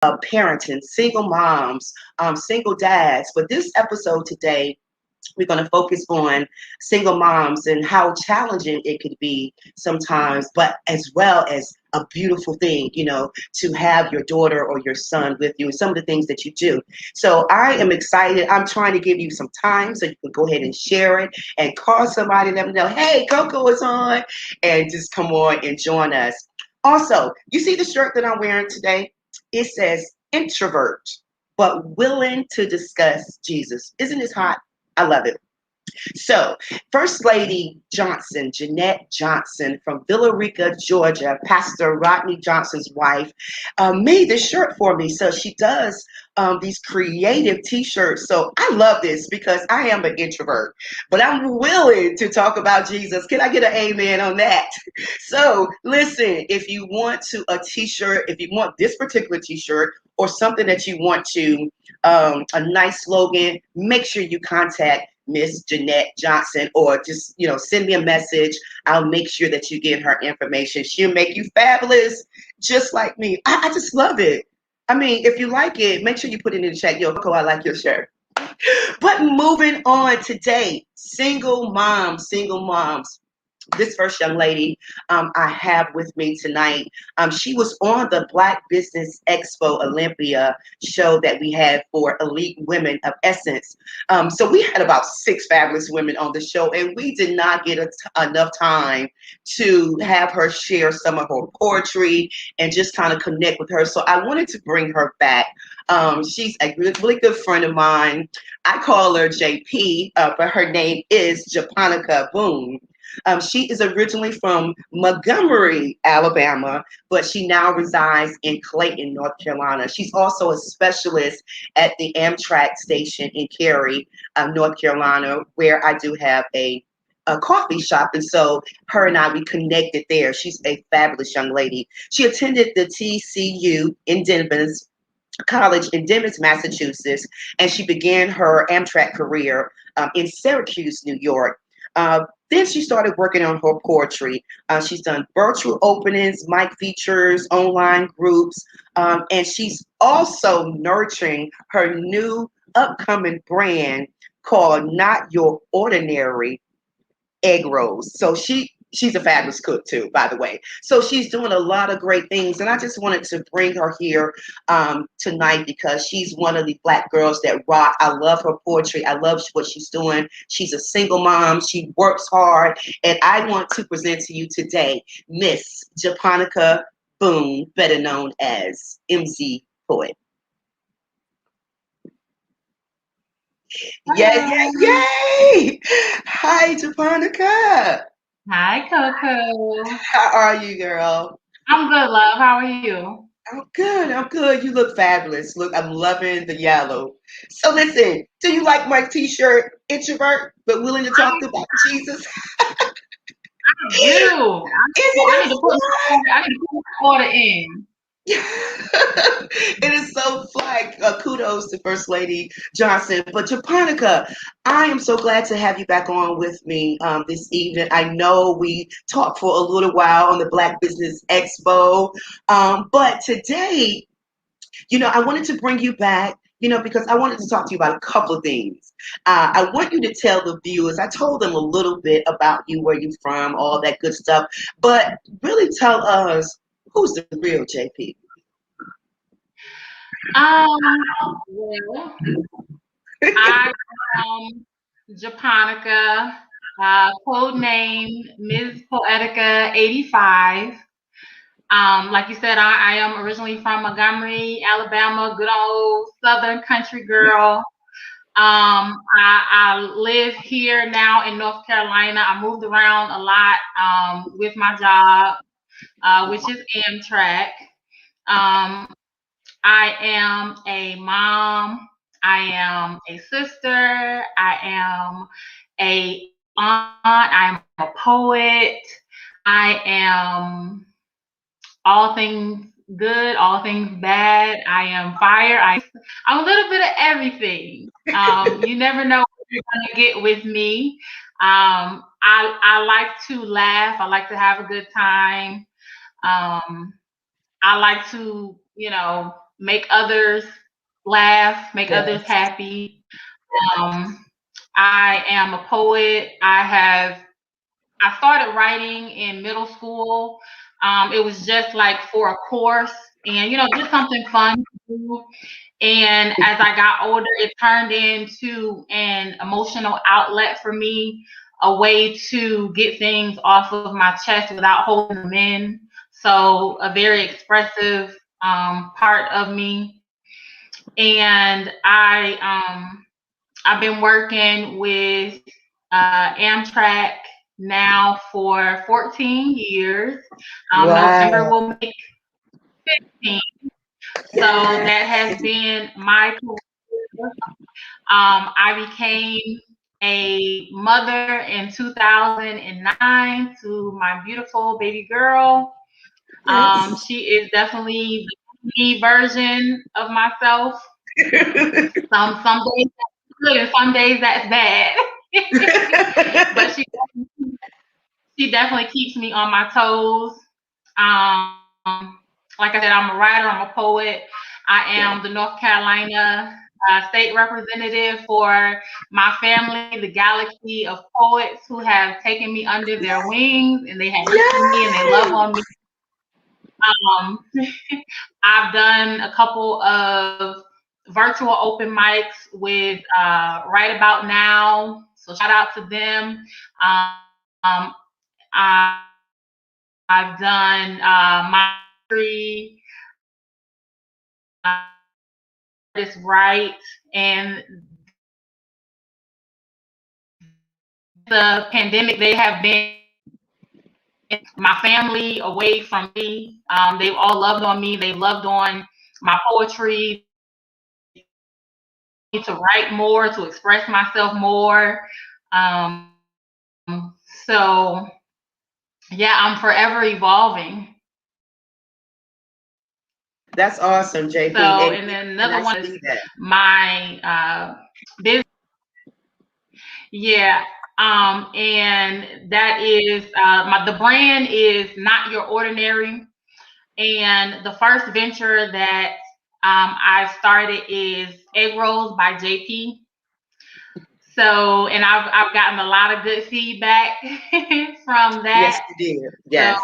parenting, single moms, single dads. But this episode today, we're going to focus on single moms and how challenging it could be sometimes, but as well as a beautiful thing, to have your daughter or your son with you and some of the things that you do. So I am excited. I'm trying to give you some time so you can go ahead and share it and call somebody and let them know, hey, Coco is on, and just come on and join us. Also, you see the shirt that I'm wearing today? It says introvert, but willing to discuss Jesus. Isn't this hot? I love it. So, First Lady Johnson, Jeanette Johnson from Villa Rica, Georgia, Pastor Rodney Johnson's wife, made this shirt for me. So she does these creative T-shirts. So I love this because I am an introvert, but I'm willing to talk about Jesus. Can I get an amen on that? So listen, if you want a T-shirt, if you want this particular T-shirt or something that you want to, a nice slogan, make sure you contact Miss Jeanette Johnson, or just, send me a message. I'll make sure that you get her information. She'll make you fabulous, just like me. I just love it. I mean, if you like it, make sure you put it in the chat. Yo, Coco, I like your shirt. But moving on today, single moms, single moms. This first young lady I have with me tonight, she was on the Black Business Expo Olympia show that we had for Elite Women of Essence. So we had about 6 fabulous women on the show, and we did not get enough time to have her share some of her poetry and just kind of connect with her. So I wanted to bring her back. She's a really good friend of mine. I call her JP, but her name is Japonica Boone. She is originally from Montgomery, Alabama, but she now resides in Clayton, North Carolina. She's also a specialist at the Amtrak station in Cary, North Carolina, where I do have a coffee shop. And so her and I, we connected there. She's a fabulous young lady. She attended the TCU in Denver's college in Denver, Massachusetts, and she began her Amtrak career in Syracuse, New York. Then she started working on her poetry. She's done virtual openings, mic features, online groups, and she's also nurturing her new upcoming brand called Not Your Ordinary Egg Rolls. So she's a fabulous cook too, by the way. So she's doing a lot of great things, and I just wanted to bring her here tonight because she's one of the Black girls that rock. I love her poetry. I love what she's doing. She's a single mom. She works hard, and I want to present to you today Miss Japonica Boone, better known as MZ Poet. Yay! Hi, Japonica. Hi, Coco. How are you, girl? I'm good, love. How are you? I'm good. I'm good. You look fabulous. Look, I'm loving the yellow. So listen, do you like my t-shirt? Introvert, but willing to talk about Jesus. I do. Isn't I need it to put my order. I need to put my order in. it is so flag. Kudos to First Lady Johnson. But Japonica, I am so glad to have you back on with me this evening. I know we talked for a little while on the Black Business Expo, but today, I wanted to bring you back. Because I wanted to talk to you about a couple of things. I want you to tell the viewers, I told them a little bit about you, where you're from, all that good stuff, but really tell us who's the real JP. Well, I am Japonica, code name Ms. Poetica 85. Like you said, I am originally from Montgomery, Alabama, good old Southern country girl. I live here now in North Carolina. I moved around a lot with my job, which is Amtrak. Um, I am a mom. I am a sister. I am a aunt. I am a poet. I am all things good, all things bad. I am fire. I'm a little bit of everything. You never know what you're gonna get with me. I like to laugh. I like to have a good time. I like to, make others laugh, make others Yes. happy. Um, I am a poet. I started writing in middle school. It was just like for a course and, just something fun to do. And as I got older, it turned into an emotional outlet for me, a way to get things off of my chest without holding them in. So, a very expressive part of me. And I've been working with Amtrak now for 14 years. November Wow. will make 15. So that has been my career. I became a mother in 2009 to my beautiful baby girl. Yes. She is definitely the me version of myself. Some days that's good and some days that's bad. But she definitely keeps me on my toes. Like I said, I'm a writer, I'm a poet. I am the North Carolina state representative for my family, the galaxy of poets who have taken me under their wings and they have nurtured me and they love Yes. on me. Um, I've done a couple of virtual open mics with Right About Now. So shout out to them. I've done my poetry, artist right, and the pandemic they have been my family away from me. They've all loved on me. They've loved on my poetry. They told me to write more, to express myself more. So yeah, I'm forever evolving. That's awesome, JP. So, And and then and I another one is see that. my business. Yeah. And that is the brand is Not Your Ordinary. And the first venture that I've started is Egg Rolls by JP. So, and I've gotten a lot of good feedback from Yes, that. you did. So, Yes.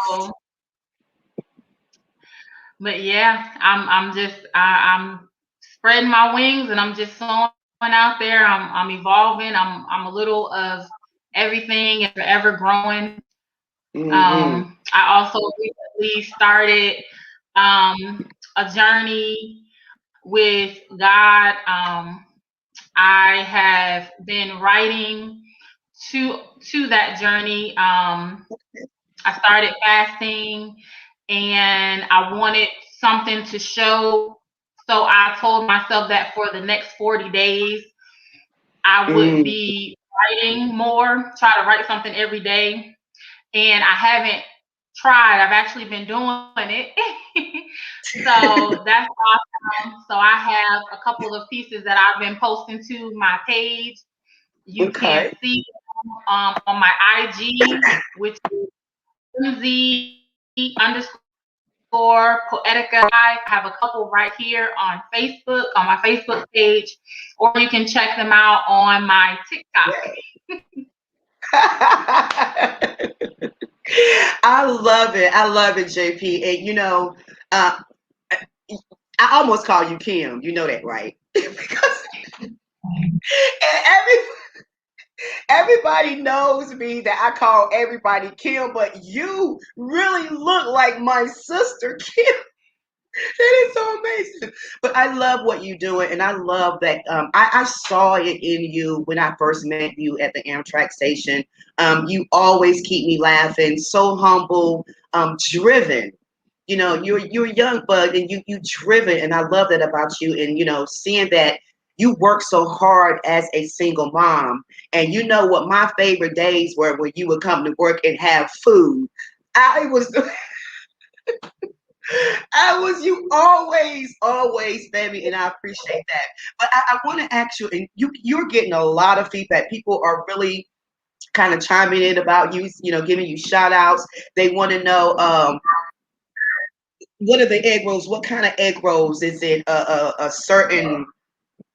but yeah, I'm spreading my wings and I'm just soaring out there. I'm evolving. I'm a little of everything and forever growing. Hmm. I also recently started a journey with God. I have been writing to that journey. I started fasting and I wanted something to show. So I told myself that for the next 40 days, I would Mm. be writing more, try to write something every day. And I haven't tried, I've actually been doing it. So that's awesome. So I have a couple of pieces that I've been posting to my page. You can Okay. see on my IG, which is MZ_Poetica. I have a couple right here on Facebook, on my Facebook page, or you can check them out on my TikTok. I love it. I love it, JP. And uh, I almost call you Kim. You know that, right? Because every everybody knows me that I call everybody Kim, but you really look like my sister Kim. That is so amazing. But I love what you're doing, and I love that. I saw it in you when I first met you at the Amtrak station. You always keep me laughing. So humble, driven. You're a young bug, and you driven, and I love that about you. And seeing that you work so hard as a single mom, and you know what my favorite days were when you would come to work and have food. I was you always, baby, and I appreciate that. But I want to ask you, and you're getting a lot of feedback. People are really kind of chiming in about you, giving you shout outs. They want to know, what are the egg rolls? What kind of egg rolls? Is it a certain?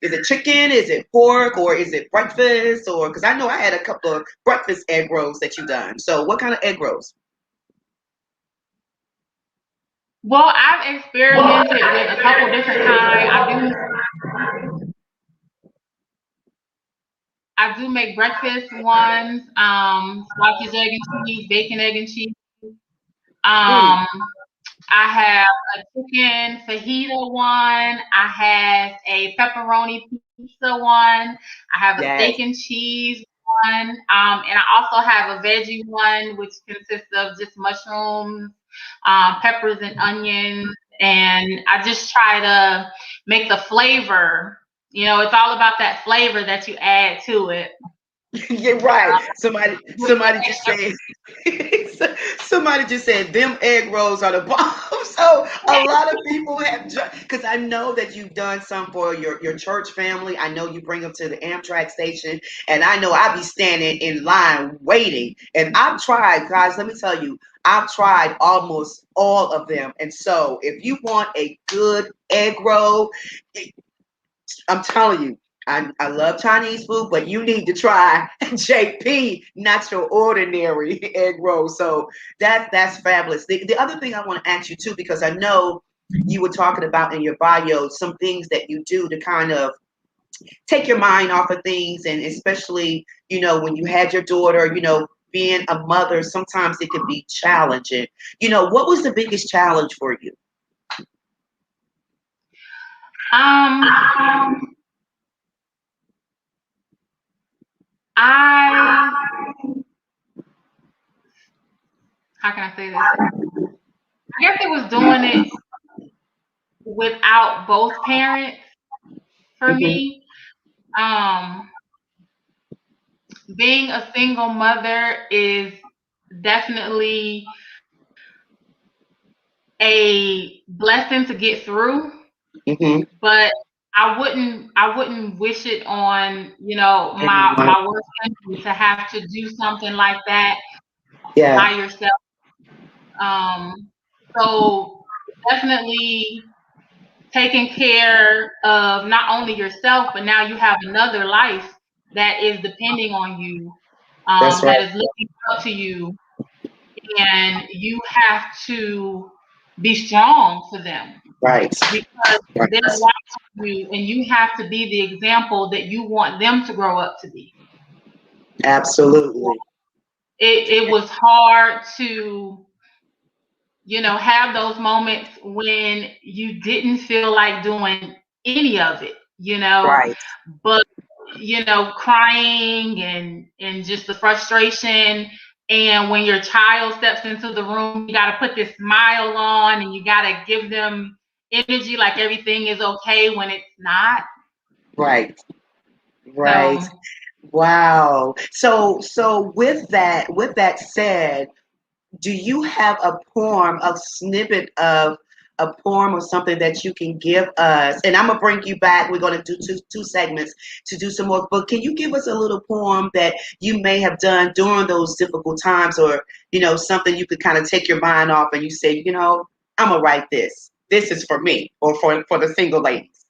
Is it chicken? Is it pork? Or is it breakfast? Or because I know I had a couple of breakfast egg rolls that you done. So what kind of egg rolls? Well, I've experimented with a couple different kinds. I do make breakfast ones, sausage, egg, and cheese, bacon, egg, and cheese. Mm, Um, I have a chicken fajita one. I have a pepperoni pizza one. I have a yes. steak and cheese one. And I also have a veggie one, which consists of just mushrooms, peppers, and onions. And I just try to make the flavor. It's all about that flavor that you add to it. You're right. Give it Somebody just that said somebody just said them egg rolls are the bomb. So a lot of people have because I know that you've done some for your church family. I know you bring them to the Amtrak station, and I know I be standing in line waiting. And I've tried, guys. Let me tell you, I've tried almost all of them. And so if you want a good egg roll, I'm telling you, I love Chinese food, but you need to try JP, not your ordinary egg roll. So that's fabulous. The other thing I want to ask you too, because I know you were talking about in your bio some things that you do to kind of take your mind off of things, and especially when you had your daughter, being a mother, sometimes it can be challenging. What was the biggest challenge for you? Um, I how can I say this? I guess it was doing it without both parents for Hmm. me. Um, Being a single mother is definitely a blessing to get through, Hmm. but I wouldn't wish it on, my Anyone? my worst enemy to have to do something like that Yeah, by yourself. So definitely taking care of not only yourself, but now you have another life that is depending on you, that's right. that is looking up to you, and you have to be strong for them Right. because Right. they're watching you, and you have to be the example that you want them to grow up to be. Absolutely. It was hard to have those moments when you didn't feel like doing any of it, Right. but crying and just the frustration. And when your child steps into the room, you got to put this smile on, and you got to give them energy like everything is okay when it's not. Right. Right. So, Wow. So with that said, do you have a poem, a snippet of a poem or something that you can give us? And I'm gonna bring you back. We're gonna do two segments to do some more. But can you give us a little poem that you may have done during those difficult times, or something you could kind of take your mind off and you say, I'm gonna write this. This is for me, or for the single ladies.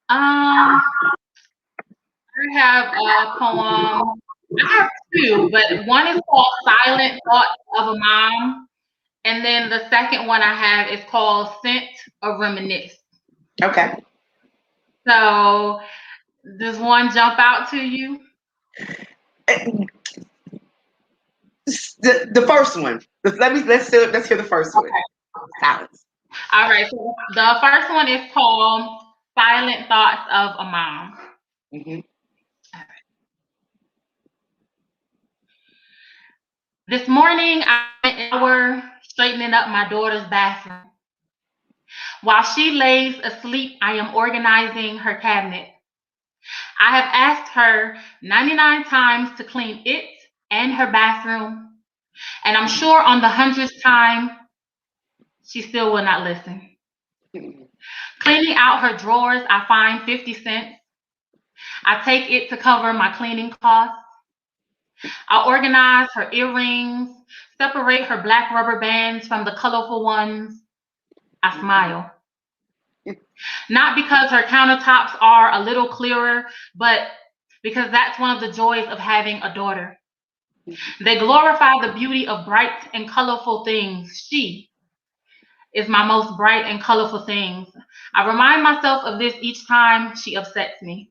um, I have a poem. I have two, but one is called "Silent Thoughts of a Mom," and then the second one I have is called "Scent of Reminisce." Okay. So, does one jump out to you? The first one. Let's hear the first one. Okay. Silence. All right. So the first one is called "Silent Thoughts of a Mom." Hmm. This morning, I spent an hour straightening up my daughter's bathroom. While she lays asleep, I am organizing her cabinet. I have asked her 99 times to clean it and her bathroom, and I'm sure on the 100th time, she still will not listen. Cleaning out her drawers, I find 50 cents. I take it to cover my cleaning costs. I organize her earrings, separate her black rubber bands from the colorful ones, I smile. Not because her countertops are a little clearer, but because that's one of the joys of having a daughter. They glorify the beauty of bright and colorful things. She is my most bright and colorful things. I remind myself of this each time she upsets me.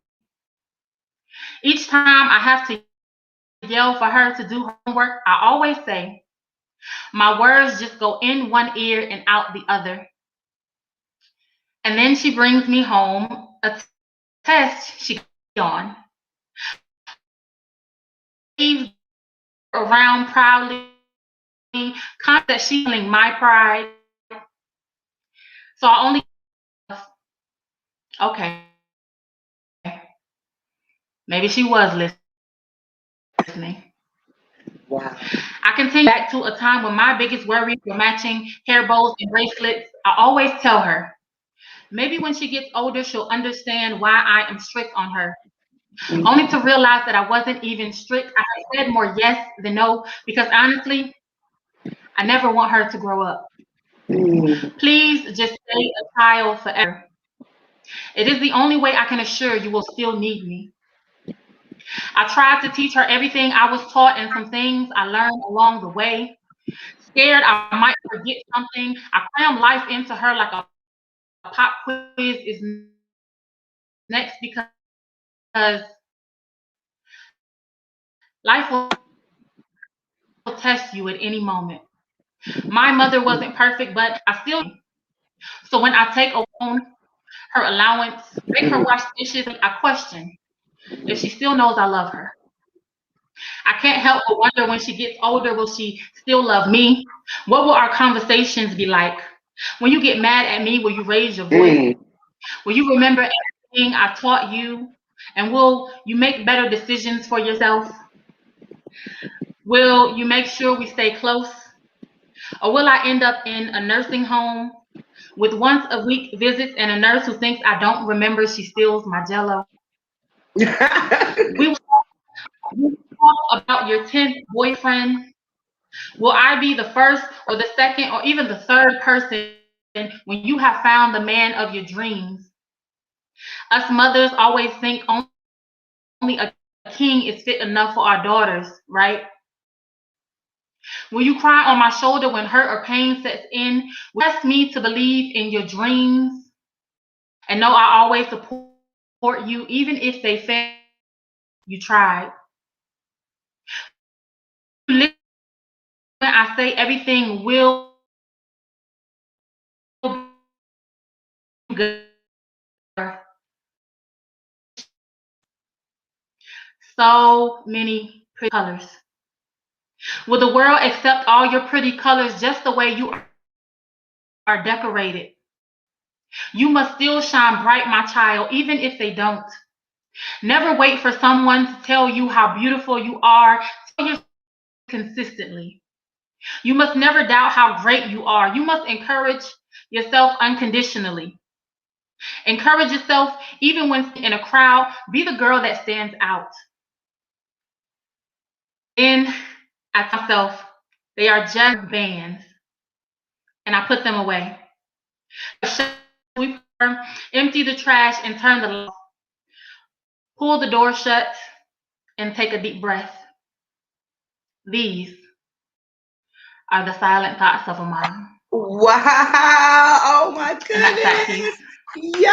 Each time I have to yell for her to do homework, I always say, my words just go in one ear and out the other. And then she brings me home a test she on. Waves around proudly, conscious that she's feeling my pride. So I only, okay, maybe she was listening. Wow. I continue back to a time when my biggest worries were matching hair bows and bracelets. I always tell her, maybe when she gets older, she'll understand why I am strict on her. Only to realize that I wasn't even strict. I said more yes than no, because honestly, I never want her to grow up. Please just stay a child forever. It is the only way I can assure you will still need me. I tried to teach her everything I was taught and some things I learned along the way. Scared I might forget something, I cram life into her like a pop quiz is next because life will test you at any moment. My mother wasn't perfect, but I still need her company. So when I take away her phone, her allowance, make her wash dishes, I question if she still knows I love her. I can't help but wonder when she gets older, will she still love me? What will our conversations be like? When you get mad at me, will you raise your voice? Will you remember everything I taught you? And will you make better decisions for yourself? Will you make sure we stay close? Or will I end up in a nursing home with once a week visits and a nurse who thinks I don't remember she steals my jello? We will talk about your 10th boyfriend. Will I be the first or the second or even the third person when you have found the man of your dreams? Us mothers always think only a king is fit enough for our daughters, right? Will you cry on my shoulder when hurt or pain sets in? Will you trust me to believe in your dreams and know I always support you even if they fail and you tried? Will you listen when I say everything will be good? So many pretty colors. Will the world accept all your pretty colors just the way you are decorated? You must still shine bright, my child, even if they don't. Never wait for someone to tell you how beautiful you are. Tell yourself consistently. You must never doubt how great you are. You must encourage yourself unconditionally. Encourage yourself even when in a crowd. Be the girl that stands out. Then I tell myself they are just bands and I put them away. Sweep, empty the trash and turn the lights. Pull the door shut and take a deep breath. These are the silent thoughts of a mom. Wow. Oh my And that's that goodness. piece. Yes.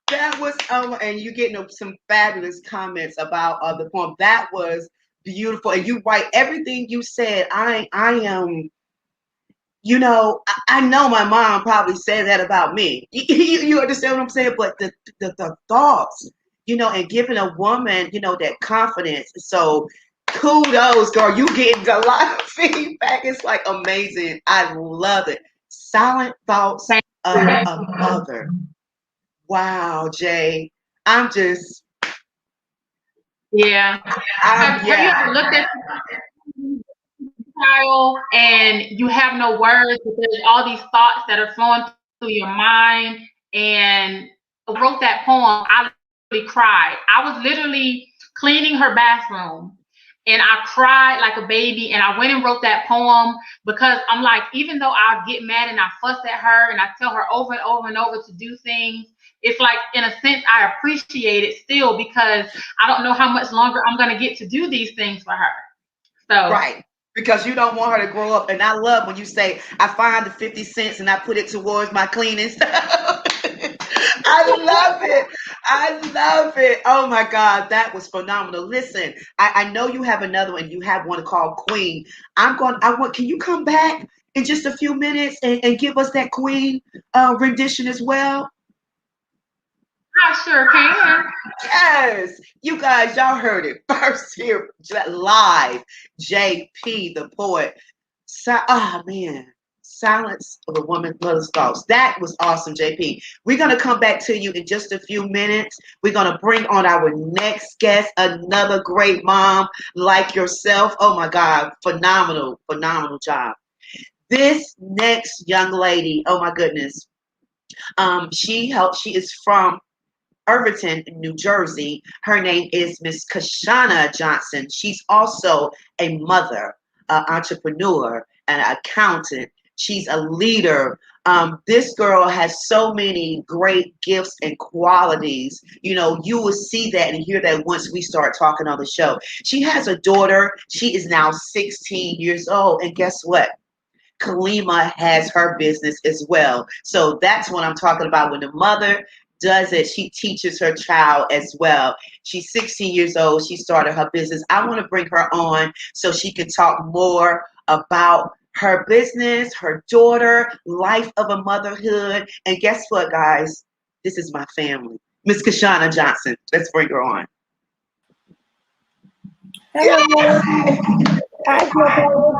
That was and you getting some fabulous comments about the poem. That was beautiful. And you write everything you said. I am, I know my mom probably said that about me. You understand what I'm saying? But the thoughts, and giving a woman, that confidence. So kudos, girl. You getting a lot of feedback. It's like amazing. I love it. Silent thoughts Thank of you. a mother. Wow, Jay. I'm just, Yeah. Have you yeah. ever looked at child and you have no words, but there's all these thoughts that are flowing through your mind? And I wrote that poem, I literally cried. I was literally cleaning her bathroom And I cried like a baby, and I went and wrote that poem because I'm like, even though I get mad and I fuss at her and I tell her over and over and over to do things, it's like, in a sense, I appreciate it still because I don't know how much longer I'm going to get to do these things for her. So, Right. Because you don't want her to grow up. And I love when you say, I find the 50 cents and I put it towards my cleaning stuff. I love it. I love it. Oh my God, that was phenomenal. Listen, I know you have another one. You have one called Queen. Can you come back in just a few minutes and give us that Queen rendition as well? I sure can. Yes, you guys, y'all heard it first here live. JP, the poet. Oh man, silence of a woman's mother's thoughts. That was awesome, JP. We're gonna come back to you in just a few minutes. We're gonna bring on our next guest, another great mom like yourself. Oh my God, phenomenal, phenomenal job. This next young lady, oh my goodness, she is from Irvington, New Jersey. Her name is Miss Kashana Johnson. She's also a mother, an entrepreneur, an accountant. She's a leader. This girl has so many great gifts and qualities. You know, you will see that and hear that once we start talking on the show. She has a daughter. She is now 16 years old. And guess what? Kalima has her business as well. So that's what I'm talking about. When the mother does it, she teaches her child as well. She's 16 years old. She started her business. I want to bring her on so she can talk more about her business, her daughter, life of a motherhood. And guess what, guys? This is my family. Miss Kashana Johnson. Let's bring her on. Hello. Hi, Coco.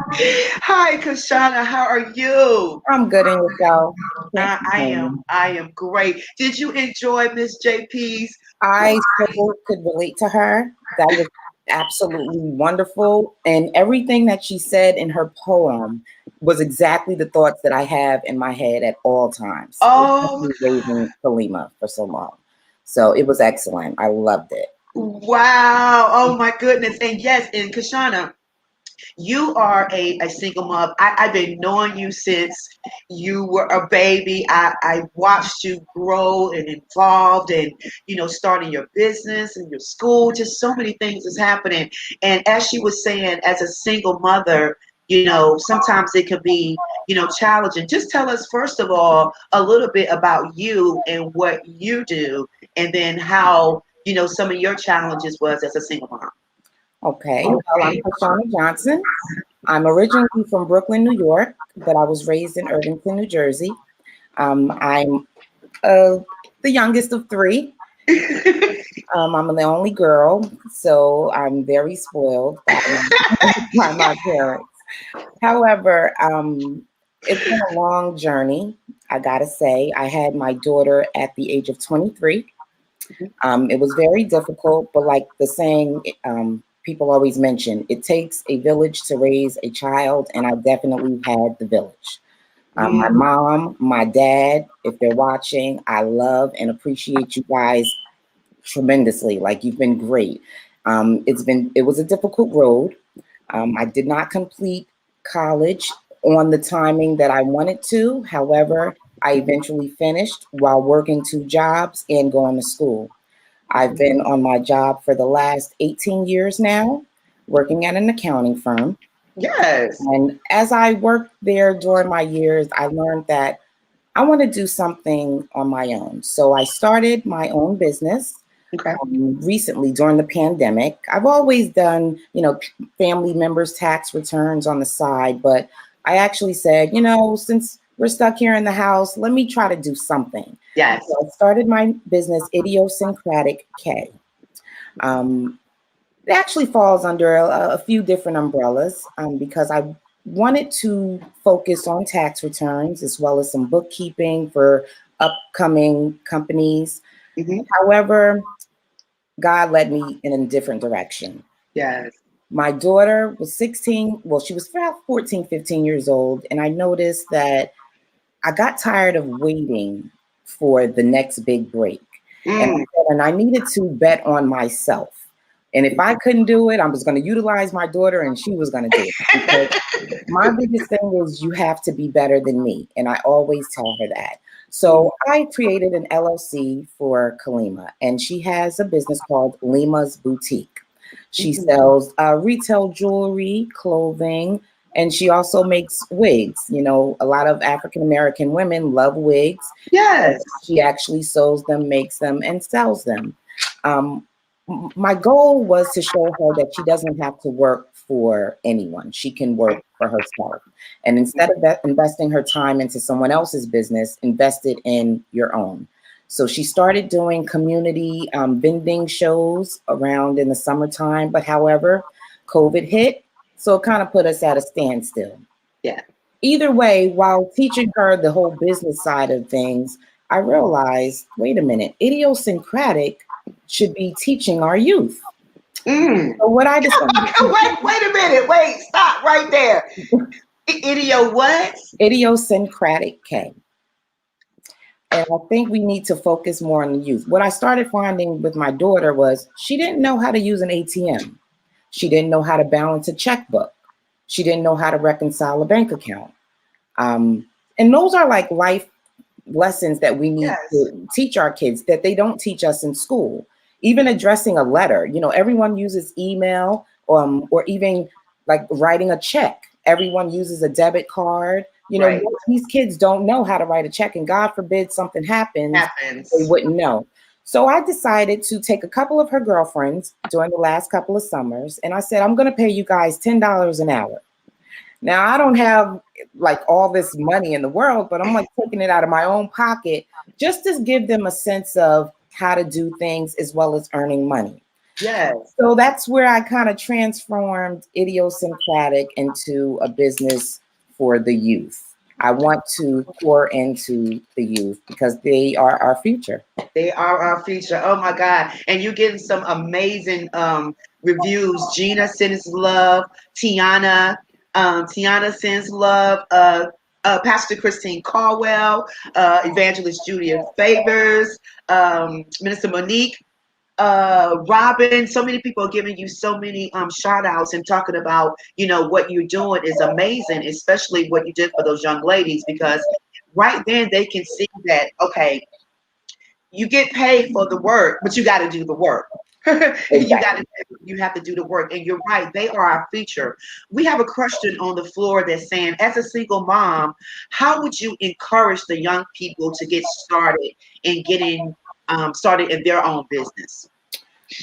Hi, Kashana. How are you? I'm good in yourself. I am great. Did you enjoy Miss JP's? I so could relate to her. That was absolutely wonderful. And everything that she said in her poem was exactly the thoughts that I have in my head at all times. Oh, Raising Kalima for so long. So it was excellent. I loved it. wow. Oh my goodness. And yes, and Kashana, you are a single mom. I've been knowing you since you were a baby. I watched you grow and evolved and, you know, starting your business and your school. Just so many things is happening. And as she was saying, as a single mother, you know, sometimes it can be, you know, challenging. Just tell us, first of all, a little bit about you and what you do, and then how, you know, some of your challenges was as a single mom. Okay. Well, I'm Kashana Johnson. I'm originally from Brooklyn, New York, but I was raised in Irvington, New Jersey. I'm the youngest of three. I'm the only girl, so I'm very spoiled by my parents. However, it's been a long journey. I gotta say, I had my daughter at the age of 23. It was very difficult, but like the saying, people always mention, it takes a village to raise a child, and I definitely had the village. My mom, my dad, if they're watching, I love and appreciate you guys tremendously. Like, you've been great. It was a difficult road. I did not complete college on the timing that I wanted to. However, I eventually finished while working two jobs and going to school. I've been on my job for the last 18 years now, working at an accounting firm. Yes. And as I worked there during my years, I learned that I want to do something on my own. So I started my own business. Okay. Recently during the pandemic. I've always done, family members' tax returns on the side, but I actually said, since we're stuck here in the house, let me try to do something. Yes. So I started my business, Idiosyncratic K. It actually falls under a few different umbrellas because I wanted to focus on tax returns as well as some bookkeeping for upcoming companies. Mm-hmm. However, God led me in a different direction. Yes. My daughter was 16. Well, she was about 14, 15 years old. And I noticed that I got tired of waiting for the next big break. And I needed to bet on myself. And if I couldn't do it, I was going to utilize my daughter and she was going to do it. Because my biggest thing is you have to be better than me. And I always tell her that. So I created an LLC for Kalima, and she has a business called Lima's Boutique. She sells retail jewelry, clothing, and she also makes wigs. You know, a lot of African American women love wigs. Yes. She actually sews them, makes them, and sells them. Um, my goal was to show her that she doesn't have to work for anyone. She can work for herself. And instead of that, investing her time into someone else's business, invest it in your own. So she started doing community vending shows around in the summertime. But however, COVID hit. So it kind of put us at a standstill. Yeah. Either way, while teaching her the whole business side of things, I realized, wait a minute, idiosyncratic should be teaching our youth. Mm. So what I decided Wait a minute. Wait, stop right there. Idio what? idiosyncratic K. And I think we need to focus more on the youth. What I started finding with my daughter was she didn't know how to use an ATM. She didn't know how to balance a checkbook. She didn't know how to reconcile a bank account. And those are like life lessons that we need Yes. to teach our kids that they don't teach us in school. Even addressing a letter, you know, everyone uses email, or even like writing a check. Everyone uses a debit card. You know, Right. these kids don't know how to write a check, and God forbid something happens, they wouldn't know. So I decided to take a couple of her girlfriends during the last couple of summers, and I said, I'm going to pay you guys $10 an hour. Now, I don't have like all this money in the world, but I'm like taking it out of my own pocket just to give them a sense of how to do things as well as earning money. Yes. So that's where I kind of transformed idiosyncratic into a business for the youth. I want to pour into the youth because they are our future. They are our future. Oh my God. And you're getting some amazing reviews. Gina sends love. Tiana sends love. Pastor Christine Caldwell, Evangelist Julia Favors, Minister Monique, Robin. So many people are giving you so many shout outs and talking about, you know, what you're doing is amazing, especially what you did for those young ladies, because right then they can see that, okay, you get paid for the work, but you got to do the work. Exactly. You have to do the work. And you're right, they are our future. We have a question on the floor that's saying, as a single mom, how would you encourage the young people to get started in getting started in their own business?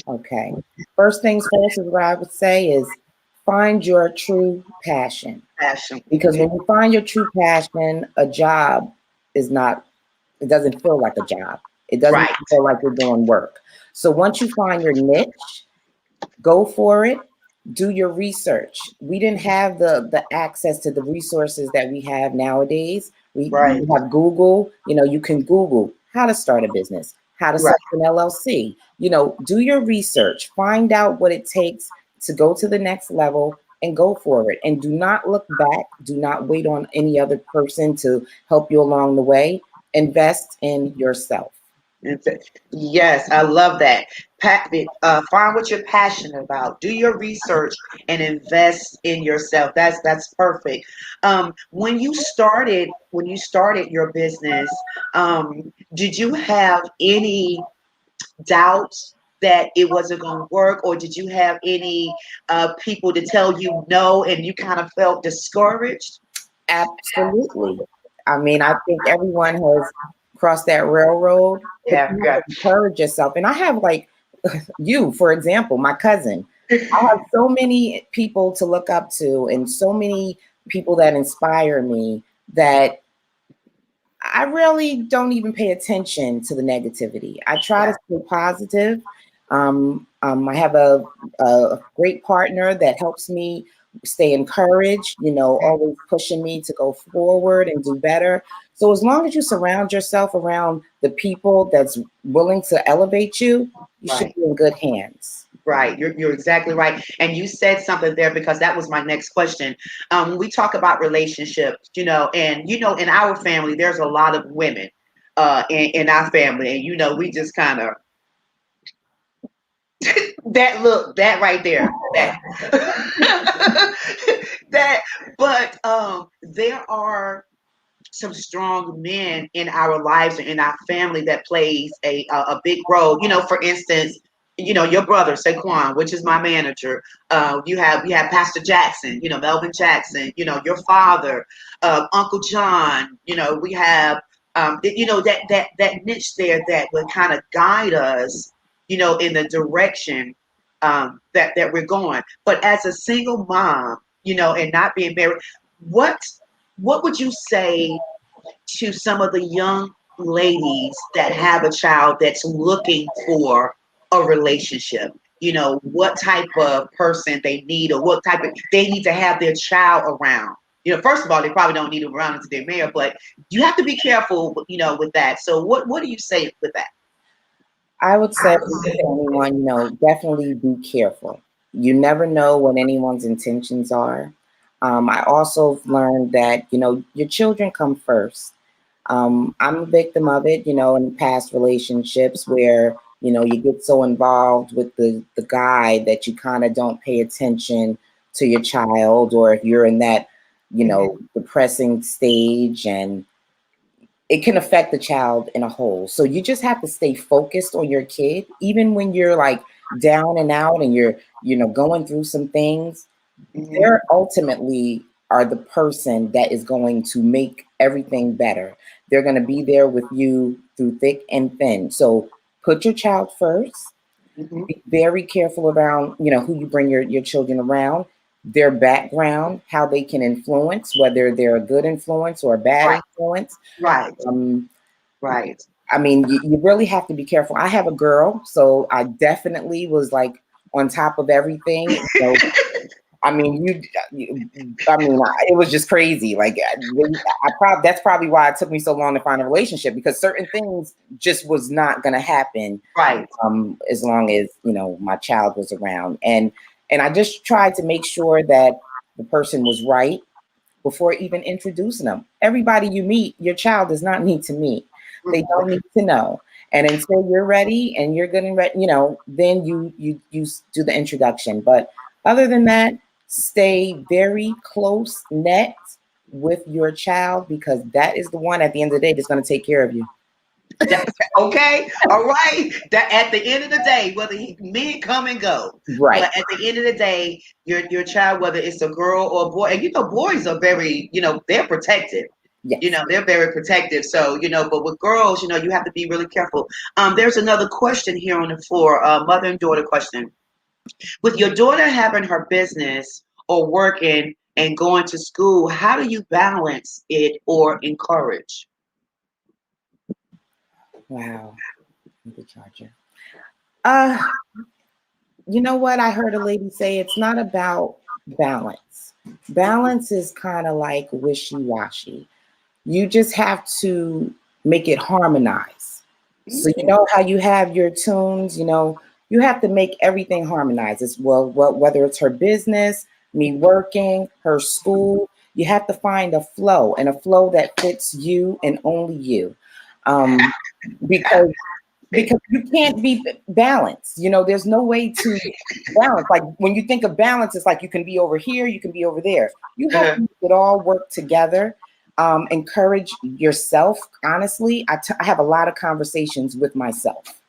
Okay. First things first is what I would say is find your true passion. Passion. Because when you find your true passion, a job is not, it doesn't feel like a job. It doesn't Right. feel like you're doing work. So once you find your niche, go for it. Do your research. We didn't have the access to the resources that we have nowadays. We Right. have Google. You know, you can Google how to start a business, how to Right. set an LLC. You know, do your research. Find out what it takes to go to the next level and go for it. And do not look back. Do not wait on any other person to help you along the way. Invest in yourself. Yes, I love that. Find what you're passionate about. Do your research and invest in yourself. That's perfect. When you started your business, did you have any doubts that it wasn't going to work, or did you have any people to tell you no, and you kind of felt discouraged? Absolutely. I mean, I think everyone has crossed that railroad, but Yeah, you have yeah. to encourage yourself. And I have like you, for example, my cousin. I have so many people to look up to and so many people that inspire me that I really don't even pay attention to the negativity. I try to stay positive. I have a great partner that helps me stay encouraged, you know, always pushing me to go forward and do better. So as long as you surround yourself around the people that's willing to elevate you, you should Right. be in good hands. Right, you're exactly right, and you said something there because that was my next question. When we talk about relationships, you know, and you know, in our family, there's a lot of women in our family, and you know, we just kind of That right there, that. But there are some strong men in our lives and in our family that plays a big role. For instance, your brother Saquon, which is my manager. You have Pastor Jackson, Melvin Jackson. Your father, Uncle John. We have that niche there that would kind of guide us, in the direction that we're going. But as a single mom, and not being married, what what would you say to some of the young ladies that have a child that's looking for a relationship? What type of person they need, or what type of they need to have their child around. First of all, they probably don't need them around until they're married, but you have to be careful, with that. So what do you say with that? I would say to anyone, definitely be careful. You never know what anyone's intentions are. I also learned that, your children come first. I'm a victim of it, in past relationships where, you get so involved with the guy that you kind of don't pay attention to your child, or if you're in that, depressing stage, and it can affect the child in a whole. So you just have to stay focused on your kid, even when you're like down and out and you're, going through some things. Mm-hmm. They're ultimately are the person that is going to make everything better. They're going to be there with you through thick and thin. So put your child first. Mm-hmm. Be very careful around, who you bring your children around, their background, how they can influence, whether they're a good influence or a bad Right, influence. right, Um, right. I mean, you really have to be careful. I have a girl, so I definitely was like on top of everything. I mean, it was just crazy. Like, that's probably why it took me so long to find a relationship, because certain things just was not going to happen. Right. As long as my child was around, and I just tried to make sure that the person was right before even introducing them. Everybody you meet, your child does not need to meet. They don't need to know. And until you're ready and you're getting ready, then you do the introduction. But other than that, stay very close net with your child, because that is the one at the end of the day that's going to take care of you. Okay, all right. That at the end of the day, whether men come and go, Right. but at the end of the day, your child, whether it's a girl or a boy, and boys are very, they're protective. Yes. They're very protective. So, but with girls, you have to be really careful. There's another question here on the floor, mother and daughter question. With your daughter having her business or working and going to school, how do you balance it or encourage? Wow. The charger. Uh, you know what? I heard a lady say it's not about balance. Balance is kind of like wishy-washy. You just have to make it harmonize. So you know how you have your tunes, you have to make everything harmonize as well. Whether it's her business, me working, her school, you have to find a flow, and a flow that fits you and only you. Um, because you can't be balanced. There's no way to balance. Like when you think of balance, it's like you can be over here, you can be over there. You have to make it all work together. Encourage yourself. Honestly, I have a lot of conversations with myself.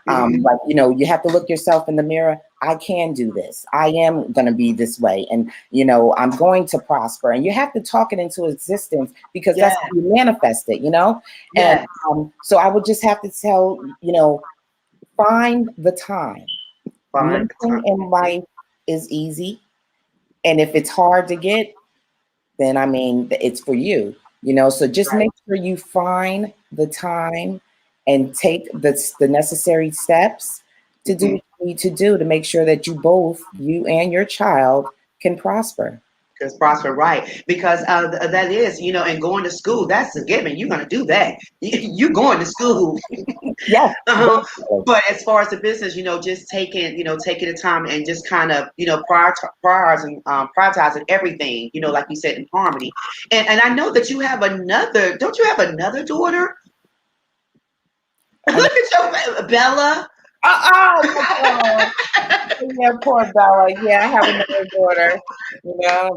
Like, you have to look yourself in the mirror. I can do this. I am going to be this way. And, I'm going to prosper. And you have to talk it into existence, because that's how you manifest it, Yeah. And so I would just have to tell, find the time. Fine. Nothing in life is easy. And if it's hard to get, then it's for you, so just Right. make sure you find the time and take the necessary steps to do what you need to do to make sure that you and your child can prosper. Because prosper, right? Because that is, and going to school, that's a given. You're going to do that. You going to school. Yes. But as far as the business, just taking the time and just kind of, prioritizing everything, like you said, in harmony. And I know that you have another. Don't you have another daughter? Look at your Bella. Oh, yeah, poor Bella. Yeah, I have another daughter.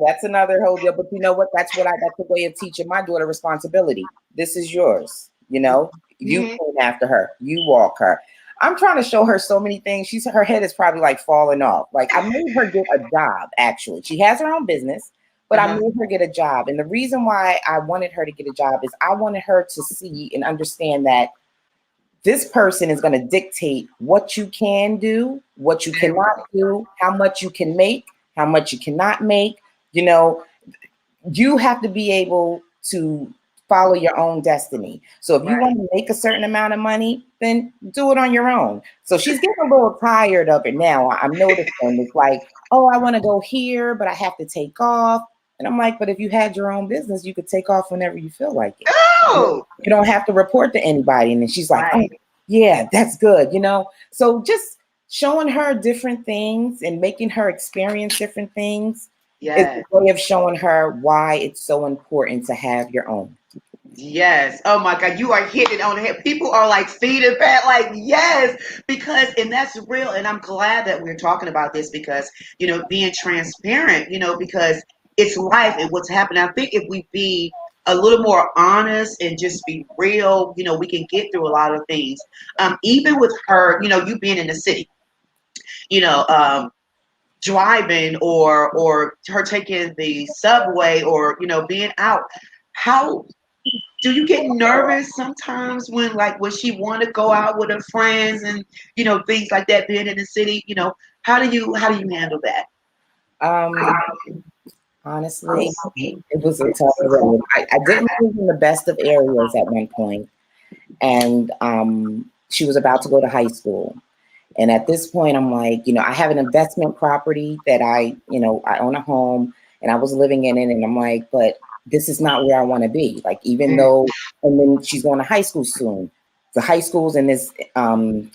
That's another whole deal. But you know what? That's a way of teaching my daughter responsibility. This is yours. You Mhm. clean after her. You walk her. I'm trying to show her so many things. Her head is probably like falling off. Like I made her get a job. Actually, she has her own business, but I Uh-huh. made her get a job. And the reason why I wanted her to get a job is I wanted her to see and understand that this person is going to dictate what you can do, what you There we cannot go. do, how much you can make, how much you cannot make. You know, you have to be able to follow your own destiny. So if you Right. want to make a certain amount of money, then do it on your own. So she's getting a little tired of it now. I'm noticing it's like, oh, I want to go here, but I have to take off. And I'm like, but if you had your own business, you could take off whenever you feel like it. Oh, You don't have to report to anybody. And then she's like, oh, right. yeah, that's good. So just showing her different things and making her experience different things is Yes. a way of showing her why it's so important to have your own. Yes. Oh my God, you are hitting it on the head. People are like feeding back, like, yes, because, and that's real. And I'm glad that we're talking about this because, being transparent, because it's life and what's happening. I think if we be a little more honest and just be real, we can get through a lot of things. Even with her, you being in the city, you know, um, driving or her taking the subway or, being out. How do you get nervous sometimes when she want to go out with her friends and things like that being in the city? How do you handle that? Um, Honestly, it was a tough road. I didn't live in the best of areas at one point, and she was about to go to high school. And at this point, I'm like, I have an investment property that I own a home and I was living in it. And I'm like, but this is not where I want to be. Like, even Mm. though, and then she's going to high school soon. The high schools in this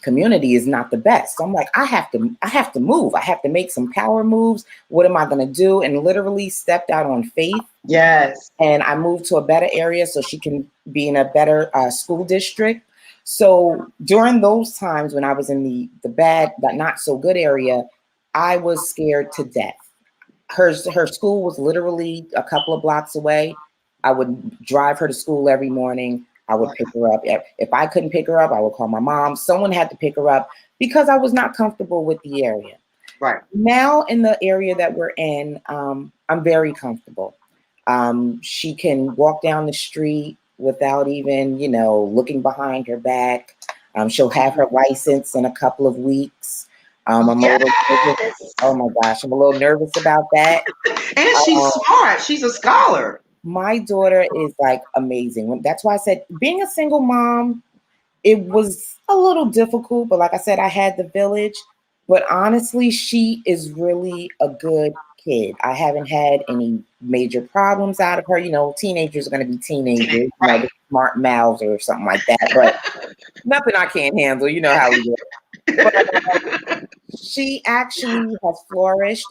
community is not the best. So I'm like, I have to move. I have to make some power moves. What am I going to do? And literally stepped out on faith. Yes. And I moved to a better area so she can be in a better school district. So during those times when I was in the bad but not so good area, I was scared to death. Her school was literally a couple of blocks away. I would drive her to school every morning. I would pick her up. If I couldn't pick her up, I would call my mom. Someone had to pick her up because I was not comfortable with the area. Right. Now in the area that we're in, I'm very comfortable. She can walk down the street without even, looking behind her back. She'll have her license in a couple of weeks. I'm a little nervous. Yes. Oh my gosh, I'm a little nervous about that. And she's Um, smart. She's a scholar. my daughter is like amazing. That's why I said being a single mom, it was a little difficult, but like I said, I had the village. But honestly, she is really a good kid. I haven't had any major problems out of her. Teenagers are going to be teenagers, Right. they're smart mouths or something like that. But nothing I can't handle. You know how we do. But she actually has flourished.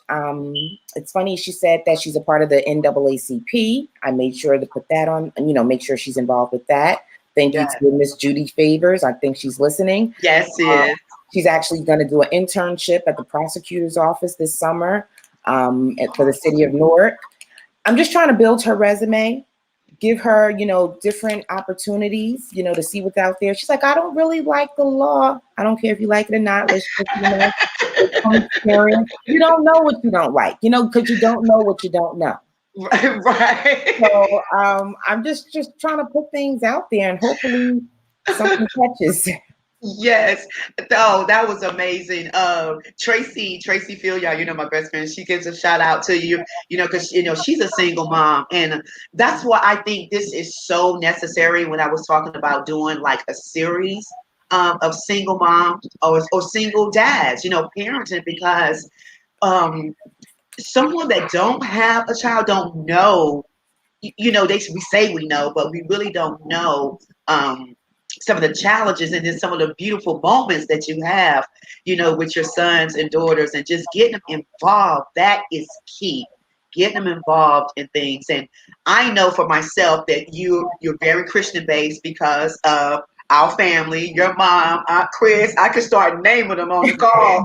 It's funny, she said that she's a part of the NAACP. I made sure to put that on, make sure she's involved with that. Thank you Yes. to Miss Judy Favors. I think she's listening. Yes, Uh, sis. she's actually going to do an internship at the prosecutor's office this summer for the city of Newark. I'm just trying to build her resume, give her, different opportunities, to see what's out there. She's like, I don't really like the law. I don't care if you like it or not. Let's just, from experience. You don't know what you don't like, because you don't know what you don't know. Right. So I'm just trying to put things out there and hopefully something catches. Yes. Oh, that was amazing. Tracy Field, y'all, my best friend. She gives a shout out to you, because she's a single mom, and that's why I think this is so necessary. When I was talking about doing like a series of single moms or single dads, parenting, because someone that don't have a child don't know. We say we know, but we really don't know. Some of the challenges and then some of the beautiful moments that you have, with your sons and daughters, and just getting them involved. That is key. Getting them involved in things. And I know for myself that you're very Christian based because our family, your mom, Aunt Chris. I can start naming them on the call.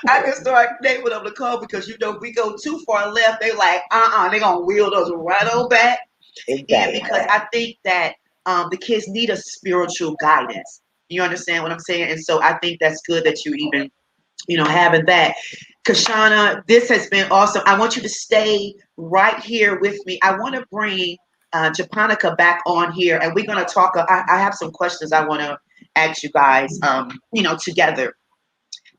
I can start naming them on the call because if we go too far left, they like, they're gonna wheel us right on back. Exactly. And because I think that the kids need a spiritual guidance. You understand what I'm saying? And so I think that's good that you even, having that. Kashana, this has been awesome. I want you to stay right here with me. I want to bring Japonica back on here, and we're going to talk. I have some questions I want to ask you guys, together.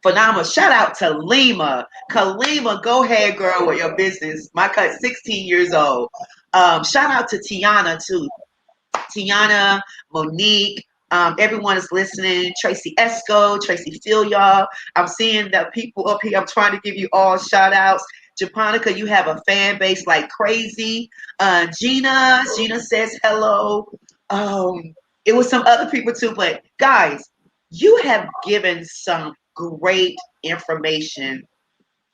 Phenomenal. Shout out to Lima. Kalima, go ahead, girl, with your business. My cut 16 years old. Shout out to Tiana, too. Tiana, Monique, everyone is listening. Tracy Esco, Tracy Phil, y'all. I'm seeing that people up here. I'm trying to give you all shout outs. Japonica, you have a fan base like crazy. Gina says hello. It was some other people too, but guys, you have given some great information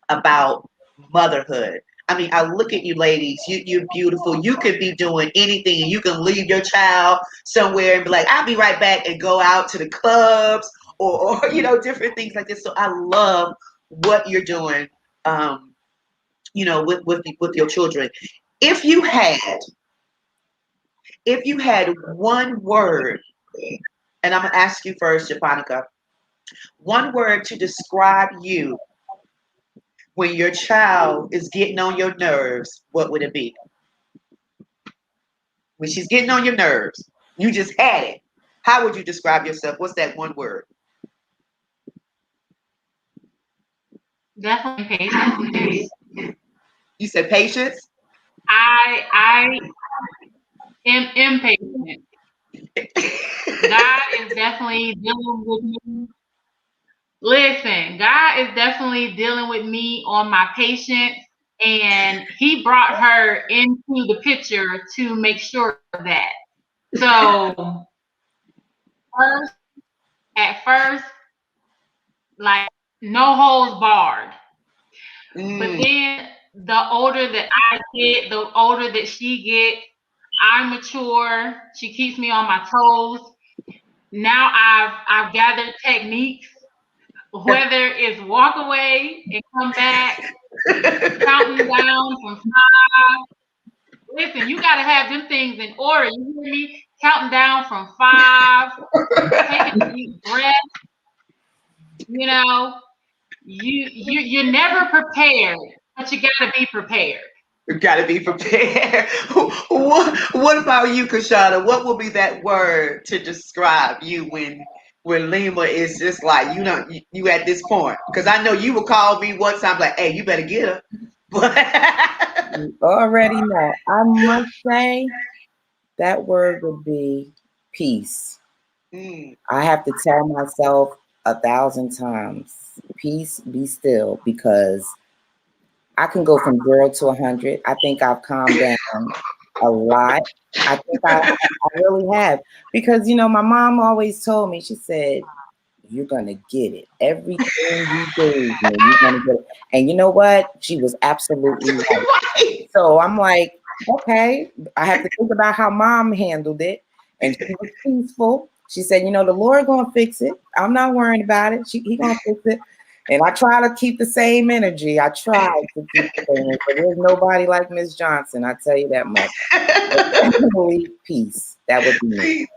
about motherhood. I mean, I look at you ladies, you're beautiful. You could be doing anything and you can leave your child somewhere and be like, I'll be right back, and go out to the clubs or different things like this. So I love what you're doing, with your children. If you had one word, and I'm gonna ask you first, Japonica, one word to describe you when your child is getting on your nerves, what would it be? When she's getting on your nerves, you just had it. How would you describe yourself? What's that one word? Definitely patience. You said patience? I am impatient. God is definitely dealing with me. Listen, God is definitely dealing with me on my patience, and He brought her into the picture to make sure of that. So, at first, like no holds barred. But then the older that I get, the older that she gets, I mature. She keeps me on my toes. Now I've gathered techniques, whether it's walk away and come back, counting down from 5. Listen, you got to have them things in order. You hear me? Counting down from 5, taking a deep breath. You're never prepared, but you got to be prepared. You got to be prepared. What about you, Kashana? What will be that word to describe you when Lima is just like, you at this point? Because I know you will call me one time like, hey, you better get her. You already know. I must say that word would be peace. I have to tell myself 1,000 times, peace, be still, because I can go from 0 to 100. I think I've calmed down a lot. I think I really have. Because, my mom always told me, she said, you're going to get it. Everything you do, you're going to get it. And you know what? She was absolutely right. So I'm like, okay, I have to think about how mom handled it. And she was peaceful. She said, the Lord going to fix it. I'm not worrying about it. He going to fix it. And I try to keep the same energy. I try to keep the same energy. But there's nobody like Miss Johnson. I tell you that much. Peace. That would be me.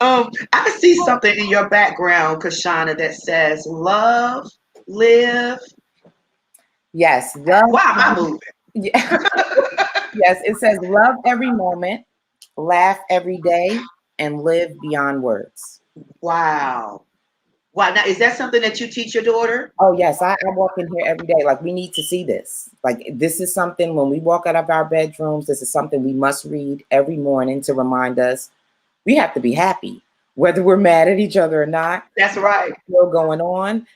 I see something in your background, Kashana, that says love, live. Yes. Love. Why am I moving? Yeah. Yes, it says love every moment, laugh every day, and live beyond words. Wow. Now, is that something that you teach your daughter? Oh, yes. I walk in here every day. Like, we need to see this. Like, this is something when we walk out of our bedrooms, this is something we must read every morning to remind us we have to be happy, whether we're mad at each other or not. That's right. Still going on.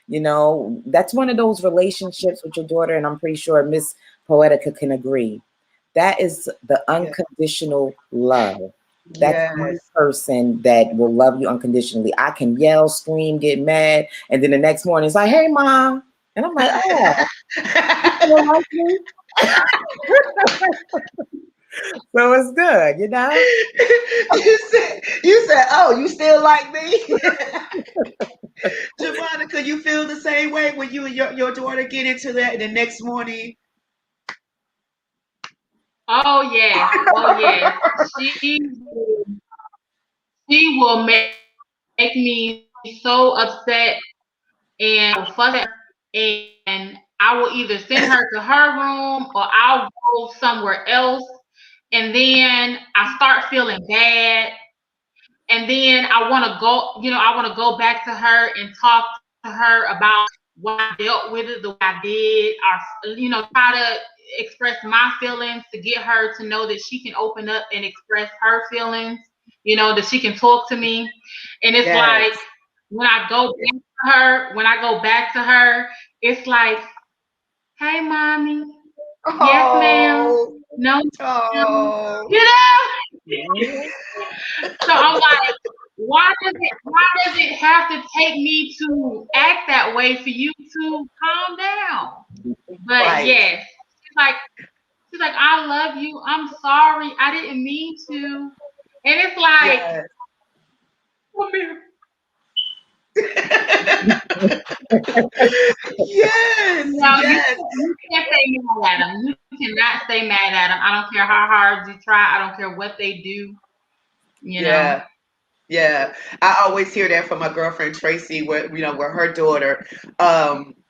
That's one of those relationships with your daughter, and I'm pretty sure Miss Poetica can agree. That is the unconditional love. That's one person that will love you unconditionally. I can yell, scream, get mad, and then the next morning it's like, hey, Mom. And I'm like, oh, you like me? So it's good, you know? you said, oh, you still like me? Javonica, you feel the same way when you and your daughter get into that and the next morning? Oh yes, oh yes. She will make me so upset, and I will fuss at her, and I will either send her to her room or I'll go somewhere else, and then I start feeling bad, and then I want to go, I want to go back to her and talk to her about why I dealt with it the way I did, or try to express my feelings to get her to know that she can open up and express her feelings, that she can talk to me. And it's Yes. like when I go back to her, it's like, hey, mommy, yes, ma'am, Oh, no, ma'am, oh. you know. Mhm. So I'm like, why does it have to take me to act that way for you to calm down? But Right. yes, she's like, I love you. I'm sorry. I didn't mean to. And it's like, Yes. come here. Yes. No, Yes. you can't say mad at them. You cannot say mad at them. I don't care how hard you try. I don't care what they do. You know. Yeah. Yeah, I always hear that from my girlfriend Tracy, where her daughter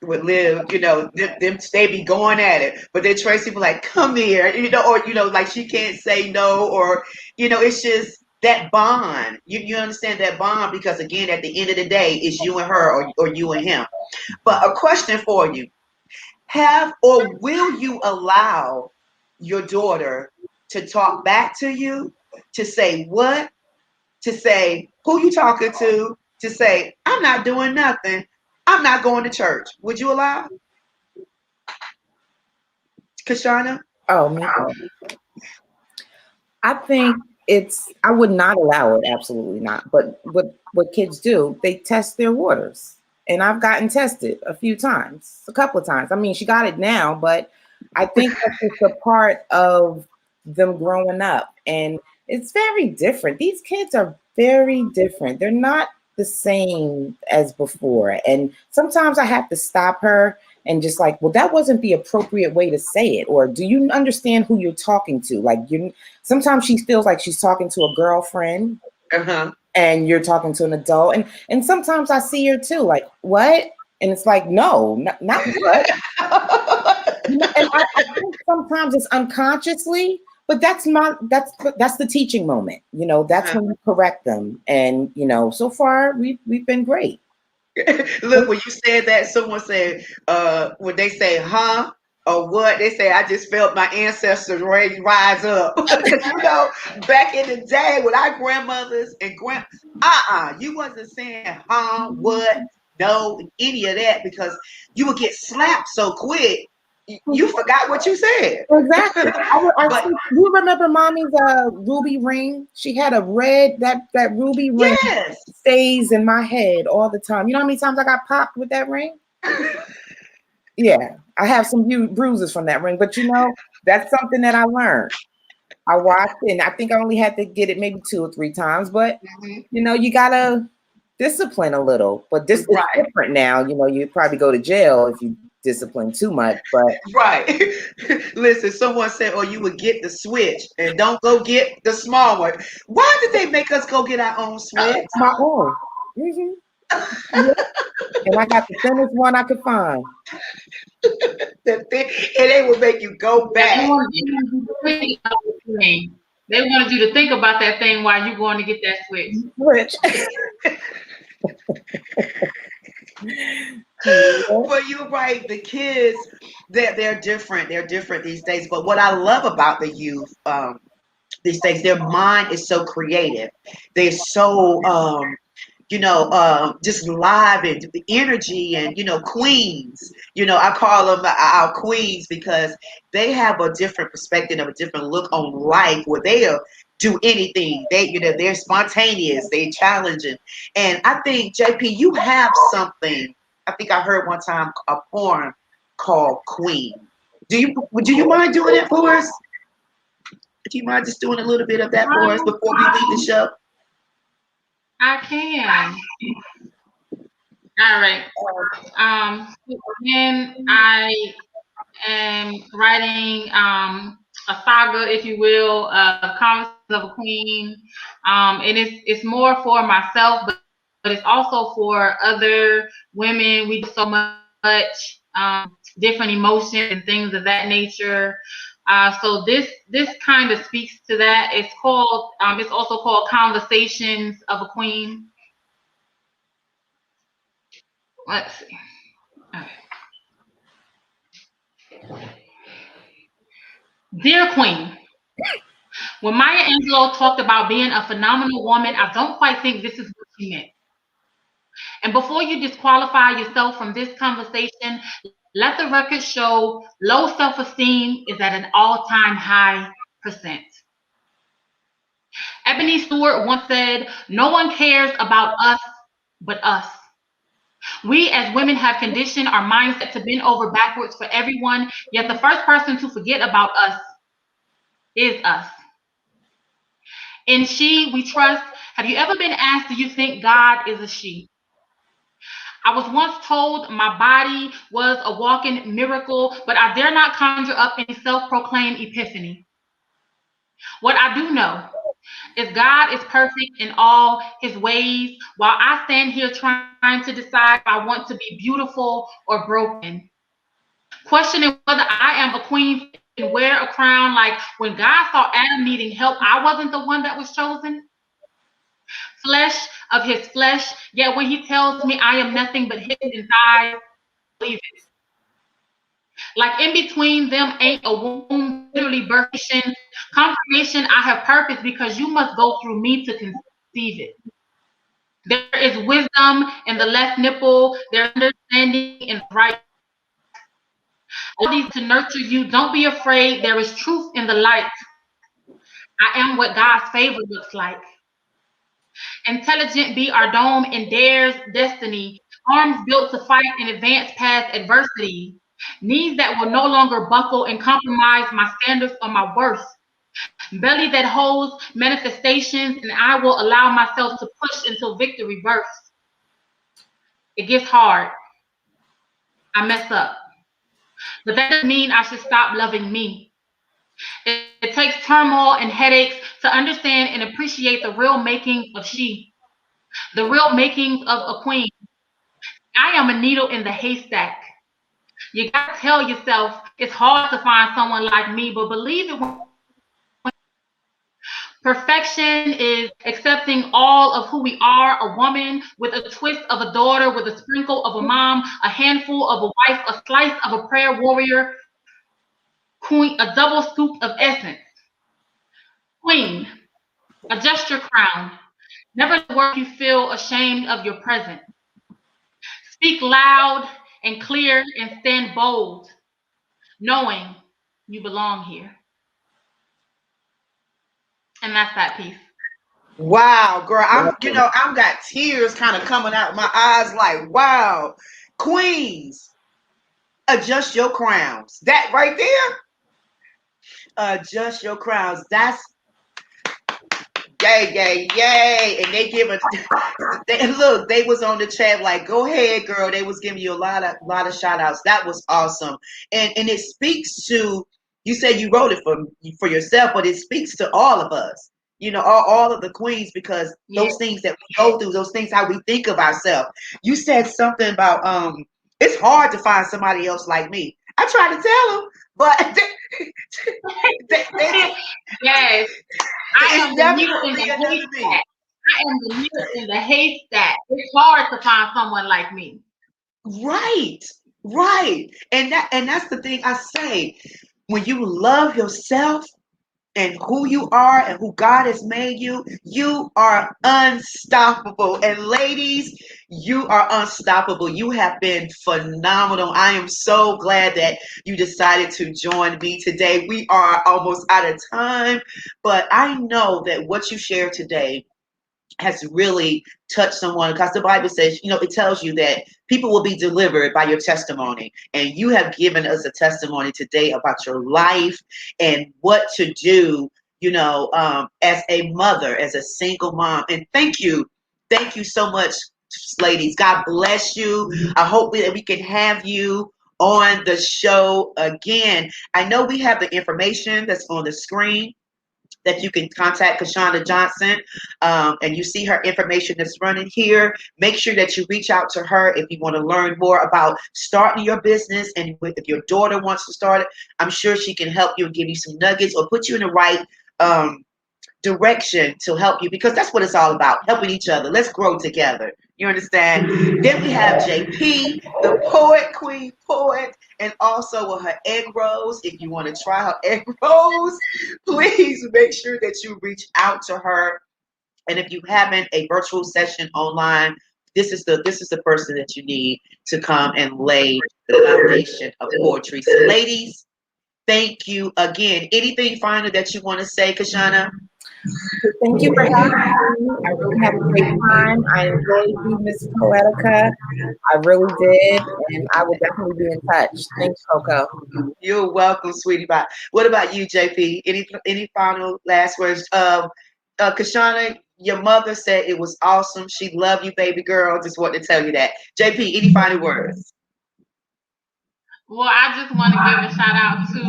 would live. Them they be going at it, but then Tracy be like, "Come here," or like she can't say no, or it's just that bond. You understand that bond because again, at the end of the day, it's you and her, or you and him. But a question for you: Have or will you allow your daughter to talk back to you, to say what? To say who you talking to say I'm not doing nothing, I'm not going to church. Would you allow, Kashana? Oh, me. I think I would not allow it, absolutely not. But what kids do, they test their waters. And I've gotten tested a few times, a couple of times. I mean, she got it now, but I think that's just a part of them growing up. And it's very different. These kids are very different. They're not the same as before. And sometimes I have to stop her and just like, well, that wasn't the appropriate way to say it. Or do you understand who you're talking to? Like you sometimes she feels like she's talking to a girlfriend Uh-huh. and you're talking to an adult. And sometimes I see her too, like, what? And it's like, no, not what. And I think sometimes it's unconsciously, but that's the teaching moment. That's Uh-huh. when you correct them. And so far we've been great. Look, when you said that, someone said, when they say, huh? Or what? They say, I just felt my ancestors rise up. Because, back in the day with our grandmothers and you wasn't saying, huh, what, no, any of that because you would get slapped so quick, you forgot what you said. Exactly. But You remember mommy's ruby ring? She had a red that ruby ring yes. stays in my head all the time. You know how many times I got popped with that ring? Yeah, I have some bruises from that ring, but that's something that I learned. I watched it, and I think I only had to get it maybe 2 or 3 times, but Mhm. you gotta discipline a little. But this is Right. different now. You probably go to jail if you discipline too much. But Right. Listen, someone said, oh, you would get the switch and don't go get the small one. Why did they make us go get our own switch? my own. hmm Yeah. And I got the thinnest one I could find. And they will make you go Yeah, back. they wanted you to think about that thing while you're going to get that switch. Which, Well, you're right. The kids, they're different. They're different these days. But what I love about the youth, these days, their mind is so creative. They're so just live and energy and queens. I call them our queens because they have a different perspective, of a different look on life where they'll do anything. They're spontaneous, they challenging. And I think JP, you have something. I think I heard one time a poem called Queen. Do you mind doing it for us? Do you mind just doing a little bit of that for us Um, before we leave the show? I can. All right. Again, I am writing a saga, if you will, of Conversations of a Queen. And it's more for myself, but it's also for other women. We deal with so much different emotions and things of that nature. So this kind of speaks to that. It's also called Conversations of a Queen. Let's see. Okay. Dear Queen, when Maya Angelou talked about being a phenomenal woman, I don't quite think this is what she meant. And before you disqualify yourself from this conversation, let the record show low self-esteem is at an all-time high percent. Ebony Stewart once said, "No one cares about us but us." We as women have conditioned our mindset to bend over backwards for everyone, yet the first person to forget about us is us. In She We Trust, have you ever been asked, do you think God is a she? I was once told my body was a walking miracle, but I dare not conjure up any self-proclaimed epiphany. What I do know is God is perfect in all his ways, while I stand here trying to decide if I want to be beautiful or broken. Questioning whether I am a queen and wear a crown, like when God saw Adam needing help, I wasn't the one that was chosen. Flesh of his flesh, yet when he tells me I am nothing but hips and thighs, believe it. Like in between them ain't a womb, literally birthing. Confirmation I have purpose because you must go through me to conceive it. There is wisdom in the left nipple, there's understanding in the right. All these to nurture you. Don't be afraid. There is truth in the light. I am what God's favor looks like. Intelligent be our dome and dares destiny. Arms built to fight and advance past adversity. Knees that will no longer buckle and compromise my standards or my worth. Belly that holds manifestations, and I will allow myself to push until victory births. It gets hard. I mess up. But that doesn't mean I should stop loving me. It takes turmoil and headaches to understand and appreciate the real makings of she, the real makings of a queen. I am a needle in the haystack. You gotta tell yourself it's hard to find someone like me, but believe it. Perfection is accepting all of who we are, a woman with a twist of a daughter, with a sprinkle of a mom, a handful of a wife, a slice of a prayer warrior, queen, a double scoop of essence. Queen, adjust your crown. Never let work you feel ashamed of your presence. Speak loud and clear and stand bold, knowing you belong here. And that's that piece. Wow, girl, I'm got tears kind of coming out my eyes like, wow. Queens, adjust your crowns. That right there, adjust your crowns. That's yay, yay, yay. And they give it look, they was on the chat like, go ahead, girl. They was giving you a lot of shout outs. That was awesome. And it speaks to, you said you wrote it for yourself, but it speaks to all of us. All of the queens, because those things that we go through, those things how we think of ourselves. You said something about it's hard to find somebody else like me. I try to tell them, but yes, I am the never needle gonna in be the another me. haystack. I am the needle in the haystack. It's hard to find someone like me. Right, right. And that's the thing I say. When you love yourself and who you are and who God has made you, you are unstoppable. And ladies, you are unstoppable. You have been phenomenal. I am so glad that you decided to join me today. We are almost out of time, but I know that what you shared today has really touched someone, because the Bible says, it tells you that people will be delivered by your testimony. And you have given us a testimony today about your life and what to do as a mother, as a single mom. And thank you so much, ladies. God bless you. I hope that we can have you on the show again. I know we have the information that's on the screen that you can contact Kashonda Johnson, and you see her information that's running here. Make sure that you reach out to her if you want to learn more about starting your business, and if your daughter wants to start it, I'm sure she can help you and give you some nuggets or put you in the right direction to help you, because that's what it's all about, helping each other. Let's grow together. You understand? Then we have JP, the poet, queen poet, and also with her egg rolls. If you want to try her egg rolls, please make sure that you reach out to her. And if you haven't, a virtual session online, this is the person that you need to come and lay the foundation of poetry. So ladies, thank you again. Anything final that you want to say, Kashana? Thank you for having me. I really had a great time. I enjoyed you, Miss Poetica. I really did, and I will definitely be in touch. Thanks, Coco. You're welcome, sweetie pie. What about you, JP? Any final last words? Kashana, your mother said it was awesome. She loved you, baby girl. Just wanted to tell you that. JP, any final words? Well, I just want to give a shout out to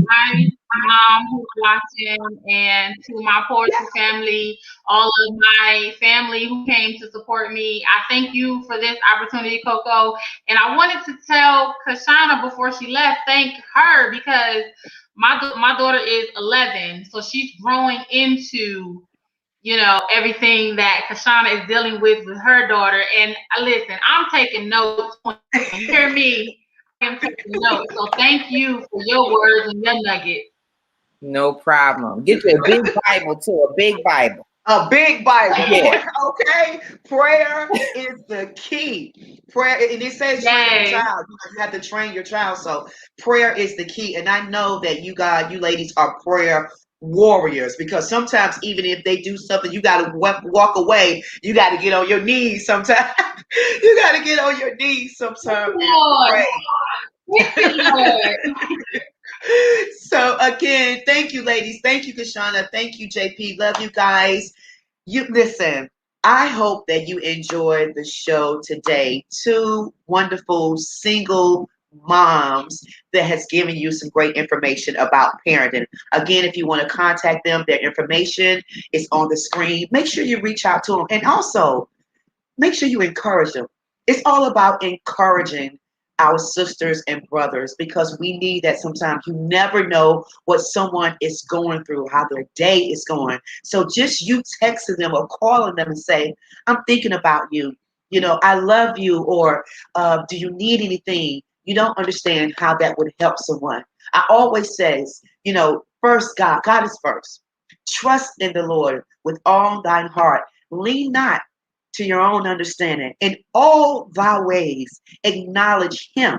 my mom who's watching, and to my poetry family, all of my family who came to support me. I thank you for this opportunity, Coco. And I wanted to tell Kashana before she left, thank her, because my daughter is 11, so she's growing into everything that Kashana is dealing with her daughter. And listen, I'm taking notes. You hear me? I am taking notes. So thank you for your words and your nuggets. No problem. Get you a big Bible too, a big Bible. A big Bible. Yeah. Okay. Prayer is the key. Prayer, and it says train your child. You have to train your child. So prayer is the key. And I know that you ladies are prayer warriors, because sometimes even if they do something, you got to walk away. You got to get on your knees sometimes. You got to get on your knees sometimes and pray. So again, thank you, ladies. Thank you, Kashana. Thank you, JP. Love you guys. You listen. I hope that you enjoyed the show today. Two wonderful single moms that has given you some great information about parenting. Again, if you want to contact them, their information is on the screen. Make sure you reach out to them, and also make sure you encourage them. It's all about encouraging our sisters and brothers, because we need that. Sometimes you never know what someone is going through, how their day is going. So just you texting them or calling them and say, I'm thinking about you. I love you, or do you need anything? You don't understand how that would help someone. I always says, first God is first. Trust in the Lord with all thine heart. Lean not to your own understanding. In all thy ways, acknowledge him,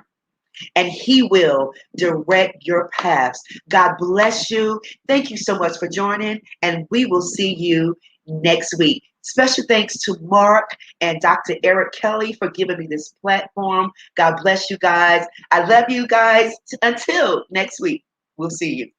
and he will direct your paths. God bless you. Thank you so much for joining, and we will see you next week. Special thanks to Mark and Dr. Eric Kelly for giving me this platform. God bless you guys. I love you guys. Until next week, we'll see you.